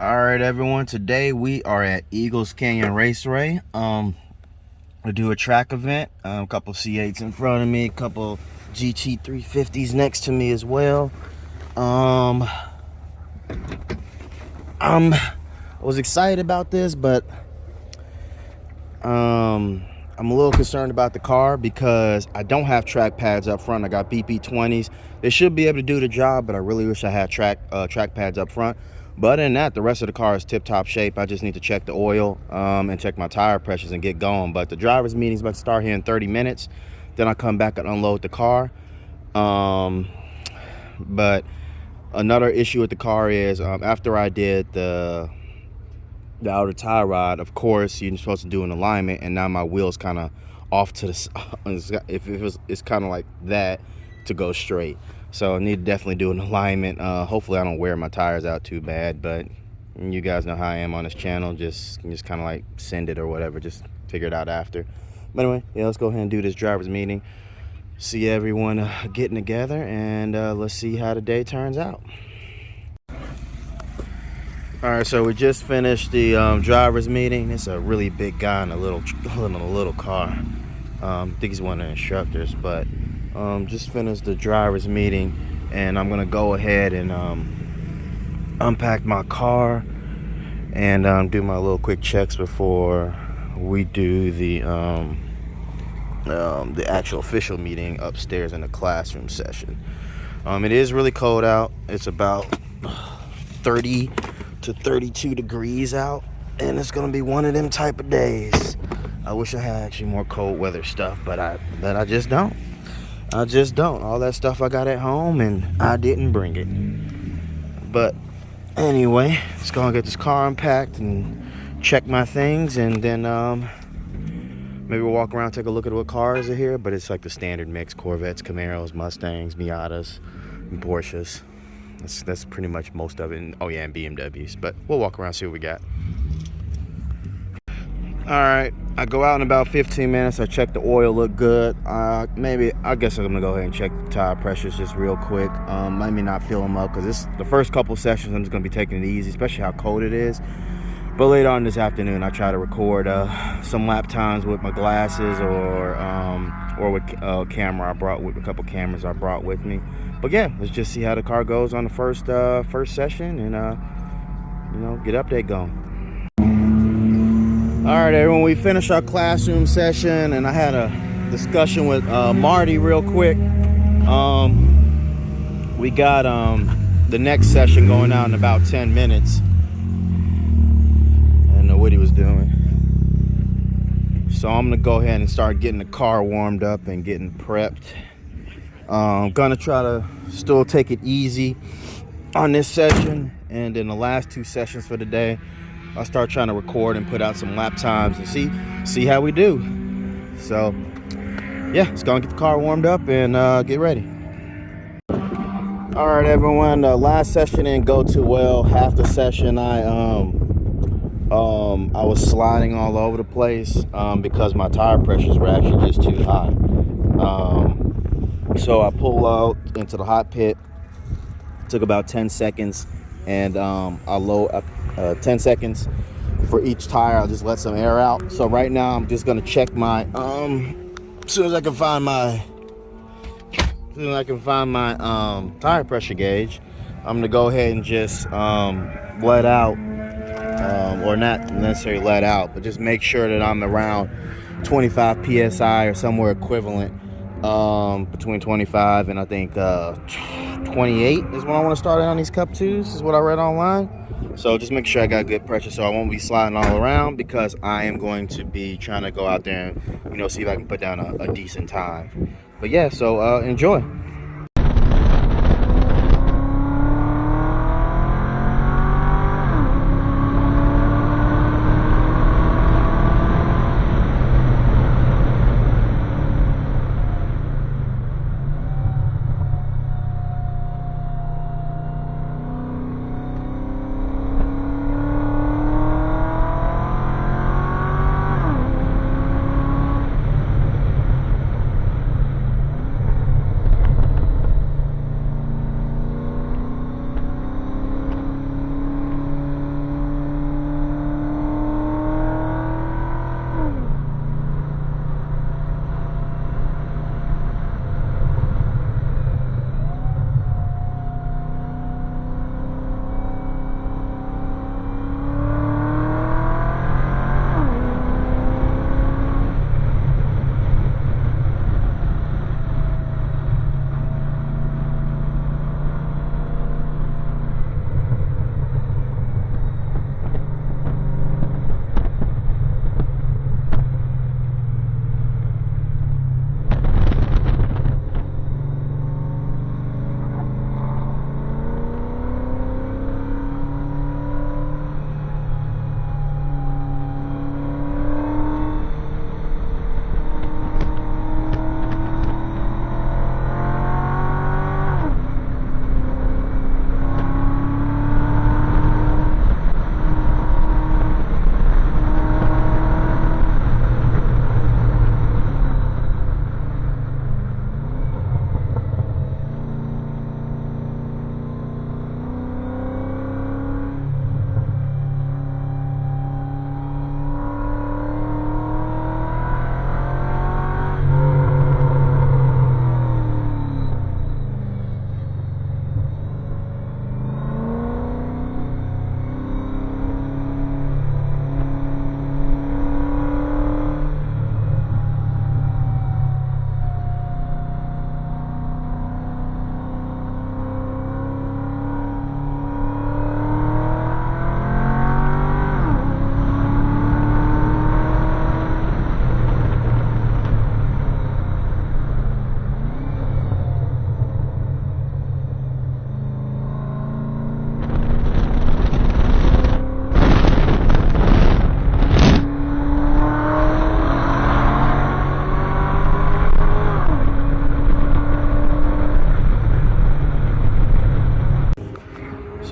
All right, everyone. Today we are at Eagles Canyon Raceway. We do a track event. A couple C8s in front of me, a couple GT 350s next to me as well. I was excited about this, but I'm a little concerned about the car because I don't have track pads up front. I got BP20s. They should be able to do the job, but I really wish I had track pads up front. But other than that, the rest of the car is tip-top shape. I just need to check the oil and check my tire pressures and get going. But the driver's meeting is about to start here in 30 minutes. Then I'll come back and unload the car. But another issue with the car is after I did the outer tie rod, of course you're supposed to do an alignment, and now my wheel's kind of off to the it's kind of like that to go straight. So I need to definitely do an alignment. Hopefully I don't wear my tires out too bad, but you guys know how I am on this channel. Just kind of like send it or whatever, just figure it out after. But anyway, yeah, let's go ahead and do this driver's meeting, see everyone getting together, and let's see how the day turns out. All right, so we just finished the driver's meeting. It's a really big guy in a little car. I think he's one of the instructors, but just finished the driver's meeting, and I'm gonna go ahead and unpack my car and do my little quick checks before we do the actual official meeting upstairs in the classroom session. It is really cold out. It's about 30 to 32 degrees out, and it's gonna be one of them type of days. I wish I had actually more cold weather stuff, but I just don't. All that stuff I got at home, and I didn't bring it. But anyway, let's go and get this car unpacked and check my things, and then maybe we'll walk around, take a look at what cars are here. But it's like the standard mix: Corvettes, Camaros, Mustangs, Miatas, and Porsches. That's pretty much most of it. And, oh yeah, and BMWs. But we'll walk around, see what we got. All right, I go out in about 15 minutes. I check the oil, look good. I guess I'm gonna go ahead and check the tire pressures just real quick. Maybe not fill them up, because the first couple sessions I'm just gonna be taking it easy, especially how cold it is. But later on this afternoon, I try to record some lap times with my glasses or with camera I brought with a couple cameras I brought with me. But yeah, let's just see how the car goes on the first session, and get update going. All right, everyone, we finished our classroom session, and I had a discussion with Marty real quick. We got the next session going out in about 10 minutes. I don't know what he was doing. So I'm gonna go ahead and start getting the car warmed up and getting prepped. I'm gonna try to still take it easy on this session, and in the last two sessions for the day, I'll start trying to record and put out some lap times and see how we do. So yeah, let's go and get the car warmed up and get ready. All right, everyone, the last session didn't go too well. Half the session I was sliding all over the place because my tire pressures were actually just too high. So I pulled out into the hot pit. Took about 10 seconds, and I load up 10 seconds for each tire. I'll just let some air out. So right now I'm just gonna check my as soon as I can find my tire pressure gauge, I'm gonna go ahead and just let out, or not necessarily let out, but just make sure that I'm around 25 psi or somewhere equivalent, between 25 and I think 28 is when I want to start on these Cup 2s, is what I read online. So just make sure I got good pressure so I won't be sliding all around, because I am going to be trying to go out there and see if I can put down a decent time. But yeah, so enjoy.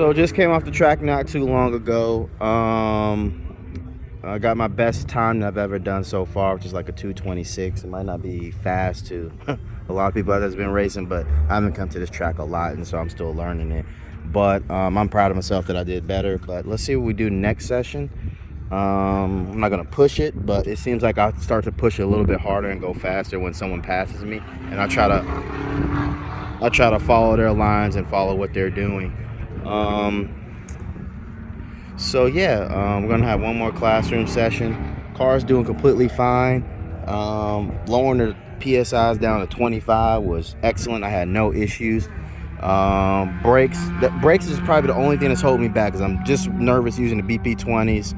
So just came off the track not too long ago. I got my best time that I've ever done so far, which is like a 2:26. It might not be fast to a lot of people that's been racing, but I haven't come to this track a lot, and so I'm still learning it. But I'm proud of myself that I did better. But let's see what we do next session. I'm not gonna push it, but it seems like I start to push it a little bit harder and go faster when someone passes me, and I try to follow their lines and follow what they're doing. So yeah, we're gonna have one more classroom session. Car's doing completely fine. Lowering the PSIs down to 25 was excellent. I had no issues. Brakes is probably the only thing that's holding me back, because I'm just nervous using the BP20s.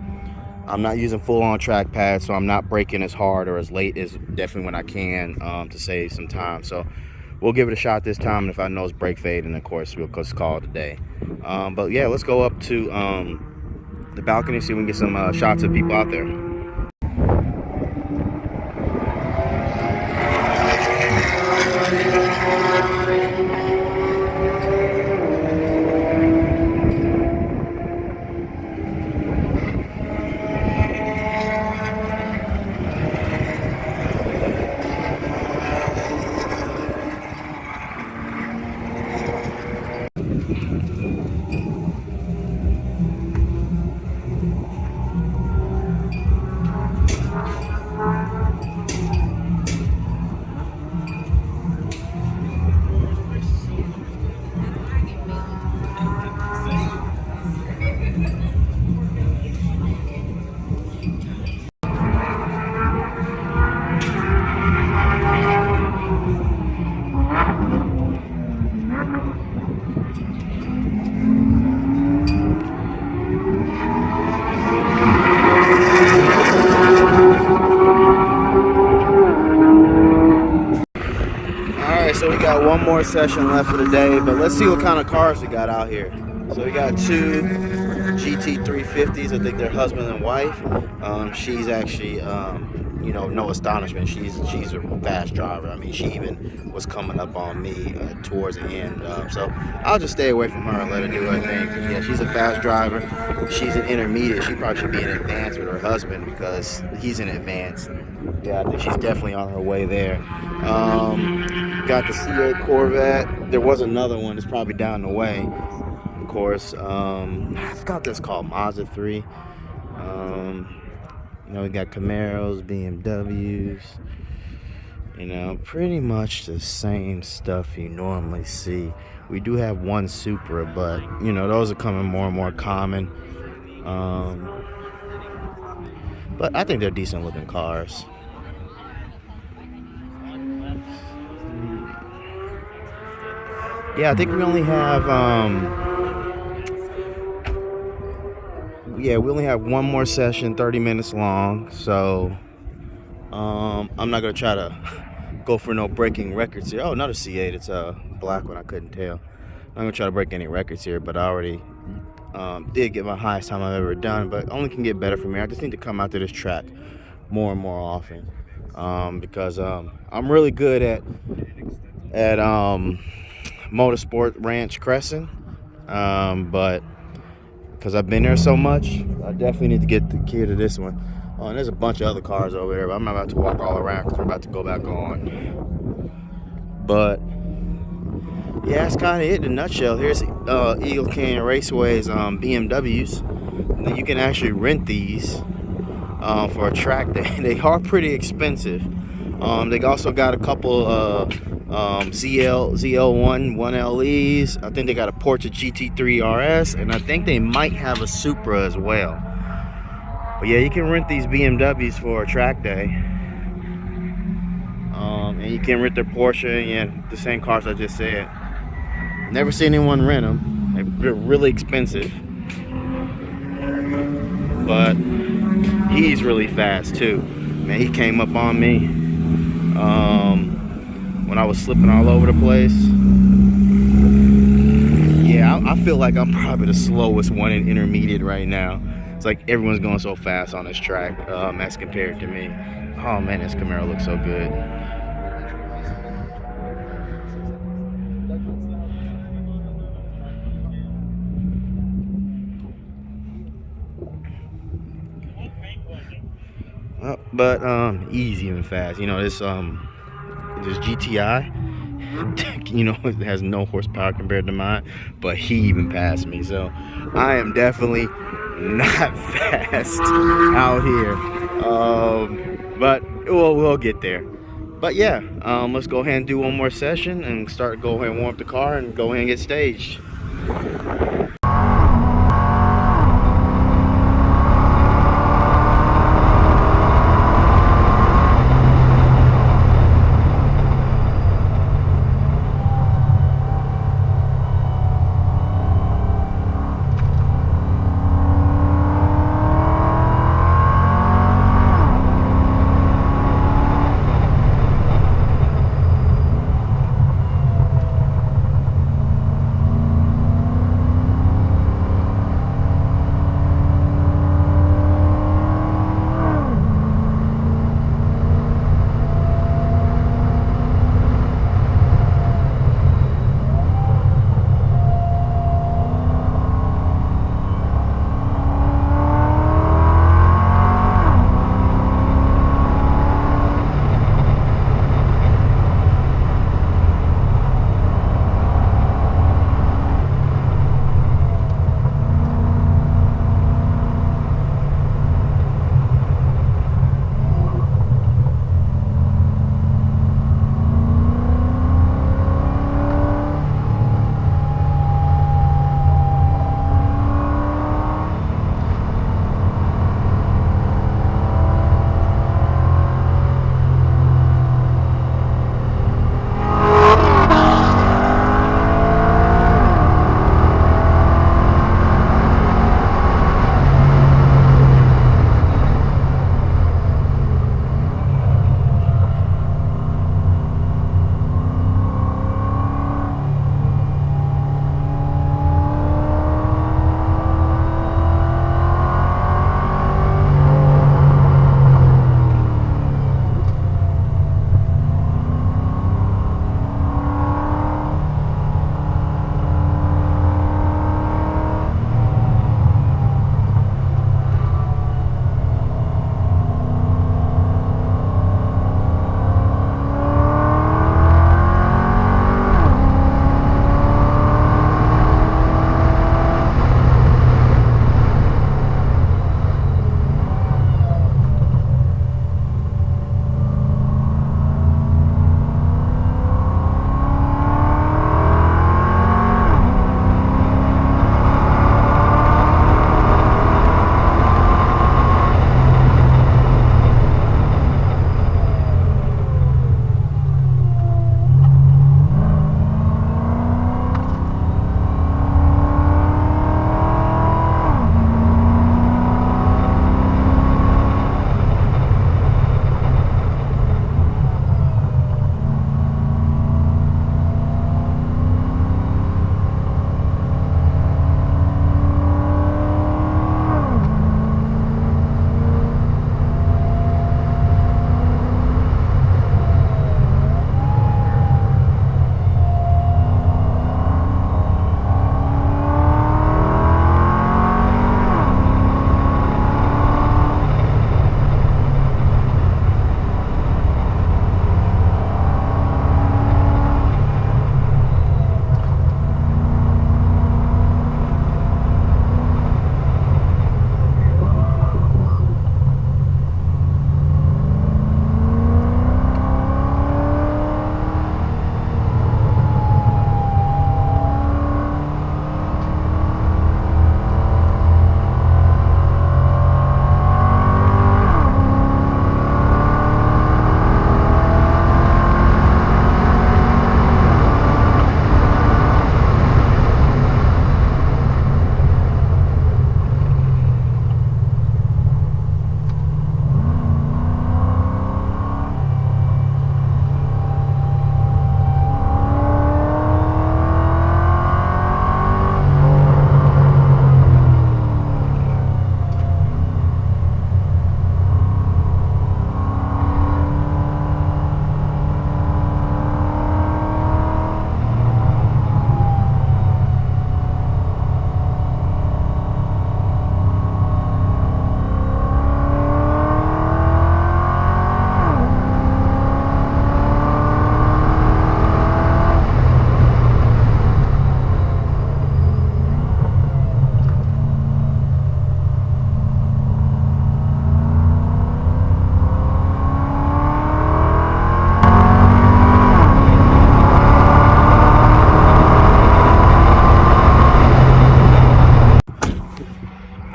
I'm not using full-on track pads, so I'm not braking as hard or as late as definitely when I can, to save some time. So we'll give it a shot this time, and if I know it's brake fade, and of course we'll just call it a day. But yeah, let's go up to the balcony, see if we can get some shots of people out there. So we got one more session left for the day, but let's see what kind of cars we got out here. So we got two GT350s. I think they're husband and wife. She's actually, no astonishment. She's a fast driver. I mean, she even was coming up on me towards the end. So I'll just stay away from her and let her do her thing. But yeah, she's a fast driver. She's an intermediate. She probably should be in advance with her husband, because he's in advance. Yeah, I think she's definitely on her way there. Got the C8 Corvette. There was another one that's probably down the way, of course. I forgot this called Mazda 3. We got Camaros, BMWs. Pretty much the same stuff you normally see. We do have one Supra, but those are coming more and more common. But I think they're decent looking cars. Yeah, I think we only have we only have one more session, 30 minutes long. So I'm not gonna try to go for no breaking records here. Oh, another C8. It's a black one. I couldn't tell. I'm not gonna try to break any records here, but I already did get my highest time I've ever done. But only can get better from here. I just need to come out to this track more and more often, because I'm really good at Motorsport Ranch Crescent, but because I've been there so much, I definitely need to get the key to this one. Oh, and there's a bunch of other cars over there, but I'm not about to walk all around because we're about to go back on. But yeah, that's kind of it in a nutshell. Here's Eagle Canyon Raceway's BMWs. And you can actually rent these for a track day. They are pretty expensive. They also got a couple ZL1 1LEs. I think they got a Porsche GT3 RS, and I think they might have a Supra as well. But yeah, you can rent these BMWs for a track day. And you can rent their Porsche and the same cars I just said. Never seen anyone rent them. They're really expensive. But he's really fast too. Man, he came up on me when I was slipping all over the place. Yeah, I feel like I'm probably the slowest one in intermediate right now. It's like everyone's going so fast on this track as compared to me. Oh man, this Camaro looks so good. But easy and fast. You know, this GTI, you know, it has no horsepower compared to mine, but he even passed me. So I am definitely not fast out here. But we'll get there. But yeah, let's go ahead and do one more session and go ahead and warm up the car and go ahead and get staged.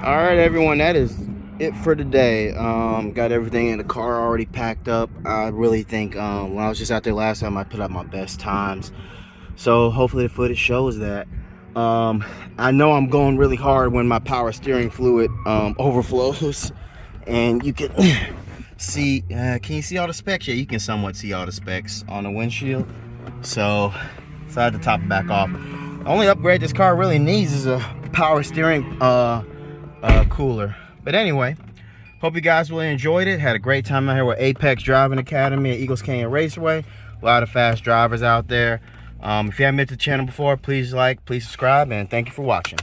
All right, everyone, that is it for today. Got everything in the car already packed up. I really think when I was just out there last time, I put up my best times. So hopefully the footage shows that. I know I'm going really hard when my power steering fluid overflows, and you can see. Can you see all the specs? Yeah, you can somewhat see all the specs on the windshield. So I had to top it back off. The only upgrade this car really needs is a power steering cooler. But anyway, hope you guys really enjoyed it. Had a great time out here with Apex Driving Academy at Eagles Canyon Raceway. A lot of fast drivers out there. If you haven't been to the channel before, please like, please subscribe, and thank you for watching.